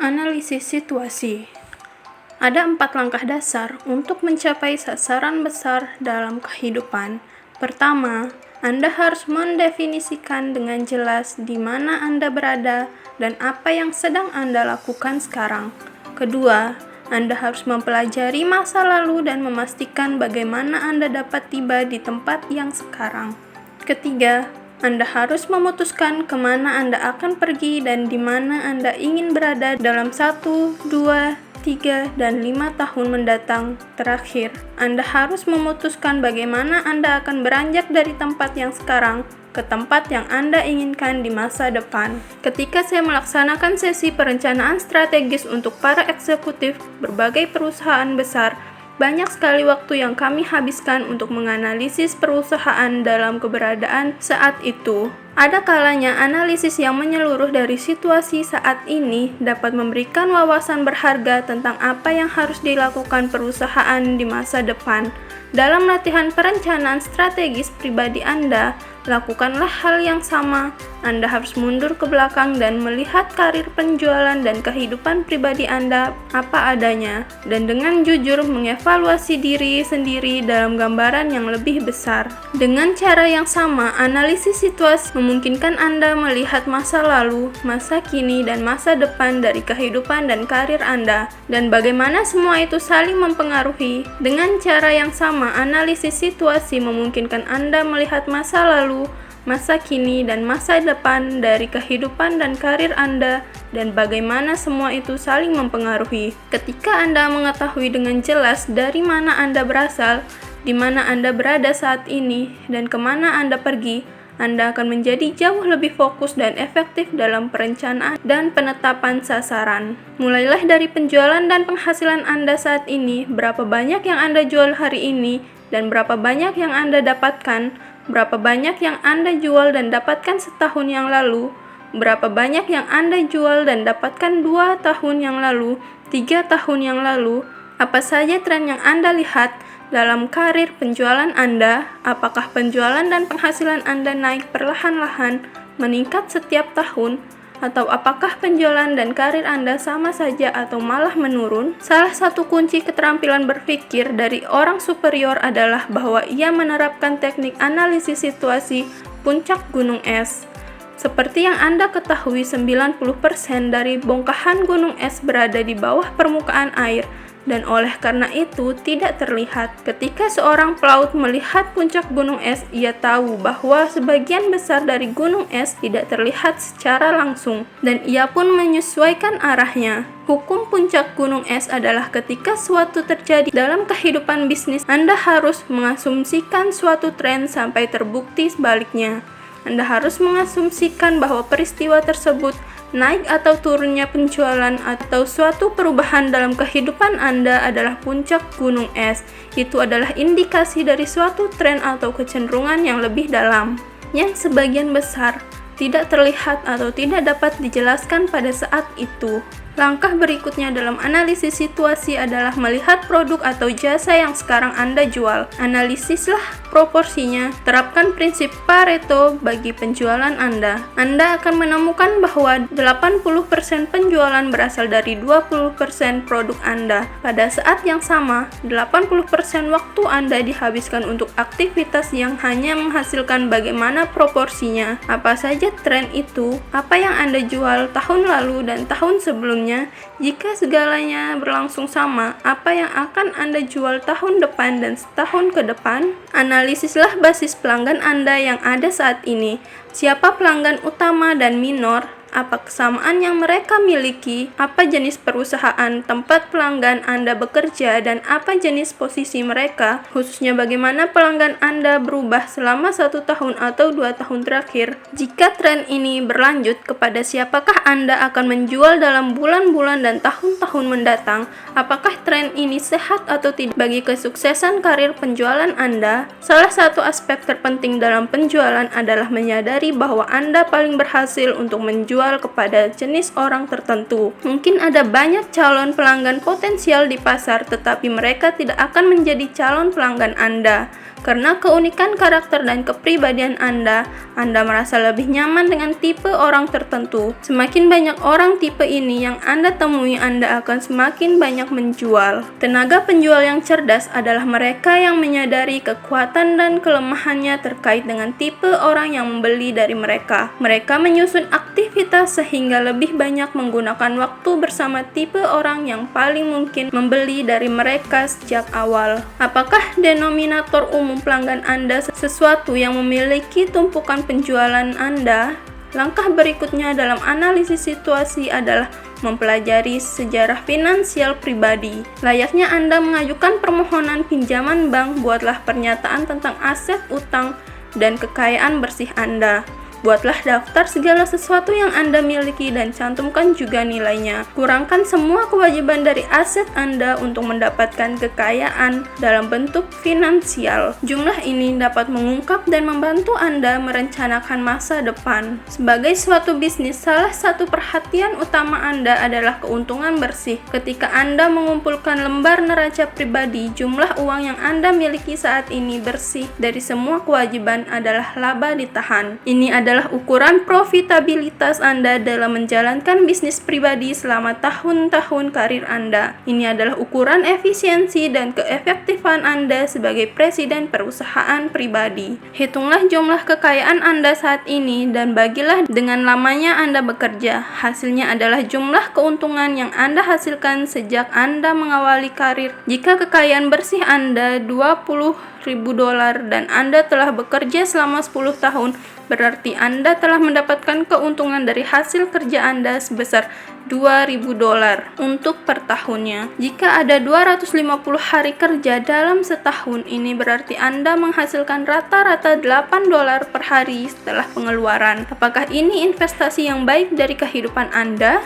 Analisis situasi. Ada 4 langkah dasar untuk mencapai sasaran besar dalam kehidupan. Pertama, Anda harus mendefinisikan dengan jelas di mana Anda berada dan apa yang sedang Anda lakukan sekarang. Kedua, Anda harus mempelajari masa lalu dan memastikan bagaimana Anda dapat tiba di tempat yang sekarang. Ketiga, Anda harus memutuskan kemana Anda akan pergi dan di mana Anda ingin berada dalam 1, 2, 3, dan 5 tahun mendatang. Terakhir, Anda harus memutuskan bagaimana Anda akan beranjak dari tempat yang sekarang ke tempat yang Anda inginkan di masa depan. Ketika saya melaksanakan sesi perencanaan strategis untuk para eksekutif berbagai perusahaan besar, banyak sekali waktu yang kami habiskan untuk menganalisis perusahaan dalam keberadaan saat itu. Ada kalanya analisis yang menyeluruh dari situasi saat ini dapat memberikan wawasan berharga tentang apa yang harus dilakukan perusahaan di masa depan. Dalam latihan perencanaan strategis pribadi Anda, lakukanlah hal yang sama. Anda harus mundur ke belakang dan melihat karir penjualan dan kehidupan pribadi Anda apa adanya, dan dengan jujur mengevaluasi diri sendiri dalam gambaran yang lebih besar. Dengan cara yang sama, analisis situasi memungkinkan Anda melihat masa lalu, masa kini, dan masa depan dari kehidupan dan karir Anda, dan bagaimana semua itu saling mempengaruhi. Dengan cara yang sama, analisis situasi memungkinkan Anda melihat masa lalu, masa kini, dan masa depan dari kehidupan dan karir Anda, dan bagaimana semua itu saling mempengaruhi. Ketika Anda mengetahui dengan jelas dari mana Anda berasal, di mana Anda berada saat ini, dan kemana Anda pergi, Anda akan menjadi jauh lebih fokus dan efektif dalam perencanaan dan penetapan sasaran. Mulailah dari penjualan dan penghasilan Anda saat ini, berapa banyak yang Anda jual hari ini, dan berapa banyak yang Anda dapatkan. Berapa banyak yang Anda jual dan dapatkan setahun yang lalu? Berapa banyak yang Anda jual dan dapatkan 2 tahun yang lalu, 3 tahun yang lalu? Apa saja tren yang Anda lihat dalam karir penjualan Anda? Apakah penjualan dan penghasilan Anda naik perlahan-lahan, meningkat setiap tahun? Atau apakah penjualan dan karir Anda sama saja atau malah menurun? Salah satu kunci keterampilan berpikir dari orang superior adalah bahwa ia menerapkan teknik analisis situasi puncak gunung es. Seperti yang Anda ketahui, 90% dari bongkahan gunung es berada di bawah permukaan air, dan oleh karena itu tidak terlihat. Ketika seorang pelaut melihat puncak gunung es, ia tahu bahwa sebagian besar dari gunung es tidak terlihat secara langsung, dan ia pun menyesuaikan arahnya. Hukum puncak gunung es adalah ketika suatu terjadi dalam kehidupan bisnis, Anda harus mengasumsikan suatu tren sampai terbukti sebaliknya. Anda harus mengasumsikan bahwa peristiwa tersebut, naik atau turunnya penjualan atau suatu perubahan dalam kehidupan Anda adalah puncak gunung es. Itu adalah indikasi dari suatu tren atau kecenderungan yang lebih dalam, yang sebagian besar tidak terlihat atau tidak dapat dijelaskan pada saat itu. Langkah berikutnya dalam analisis situasi adalah melihat produk atau jasa yang sekarang Anda jual. Analisislah proporsinya. Terapkan prinsip Pareto bagi penjualan Anda. Anda akan menemukan bahwa 80% penjualan berasal dari 20% produk Anda. Pada saat yang sama, 80% waktu Anda dihabiskan untuk aktivitas yang hanya menghasilkan bagaimana proporsinya. Apa saja tren itu? Apa yang Anda jual tahun lalu dan tahun sebelumnya? Jika segalanya berlangsung sama, apa yang akan Anda jual tahun depan dan setahun ke depan? Analisislah basis pelanggan Anda yang ada saat ini. Siapa pelanggan utama dan minor? Apa kesamaan yang mereka miliki? Apa jenis perusahaan tempat pelanggan Anda bekerja dan apa jenis posisi mereka? Khususnya bagaimana pelanggan Anda berubah selama 1 tahun atau 2 tahun terakhir. Jika tren ini berlanjut, kepada siapakah Anda akan menjual dalam bulan-bulan dan tahun-tahun mendatang? Apakah tren ini sehat atau tidak bagi kesuksesan karir penjualan Anda? Salah satu aspek terpenting dalam penjualan adalah menyadari bahwa Anda paling berhasil untuk menjual menjual kepada jenis orang tertentu. Mungkin ada banyak calon pelanggan potensial di pasar, tetapi mereka tidak akan menjadi calon pelanggan Anda. Karena keunikan karakter dan kepribadian Anda merasa lebih nyaman dengan tipe orang tertentu. Semakin banyak orang tipe ini yang Anda temui, Anda akan semakin banyak menjual. Tenaga penjual yang cerdas adalah mereka yang menyadari kekuatan dan kelemahannya terkait dengan tipe orang yang membeli dari mereka. Mereka menyusun aktivitas sehingga lebih banyak menggunakan waktu bersama tipe orang yang paling mungkin membeli dari mereka sejak awal. Apakah denominator umum pelanggan Anda sesuatu yang memiliki tumpukan penjualan Anda? Langkah berikutnya dalam analisis situasi adalah mempelajari sejarah finansial pribadi. Layaknya Anda mengajukan permohonan pinjaman bank, buatlah pernyataan tentang aset, utang, dan kekayaan bersih Anda. Buatlah daftar segala sesuatu yang Anda miliki dan cantumkan juga nilainya. Kurangkan semua kewajiban dari aset Anda untuk mendapatkan kekayaan dalam bentuk finansial. Jumlah ini dapat mengungkap dan membantu Anda merencanakan masa depan. Sebagai suatu bisnis, salah satu perhatian utama Anda adalah keuntungan bersih. Ketika Anda mengumpulkan lembar neraca pribadi, jumlah uang yang Anda miliki saat ini bersih dari semua kewajiban adalah laba ditahan. Ini adalah ukuran profitabilitas Anda dalam menjalankan bisnis pribadi selama tahun-tahun karir Anda. Ini adalah ukuran efisiensi dan keefektifan Anda sebagai presiden perusahaan pribadi. Hitunglah jumlah kekayaan Anda saat ini dan bagilah dengan lamanya Anda bekerja. Hasilnya adalah jumlah keuntungan yang Anda hasilkan sejak Anda mengawali karir. Jika kekayaan bersih Anda $20.000 dan Anda telah bekerja selama 10 tahun, berarti Anda telah mendapatkan keuntungan dari hasil kerja Anda sebesar $2.000 untuk per tahunnya. Jika ada 250 hari kerja dalam setahun, ini berarti Anda menghasilkan rata-rata $8 per hari setelah pengeluaran. Apakah ini investasi yang baik dari kehidupan Anda?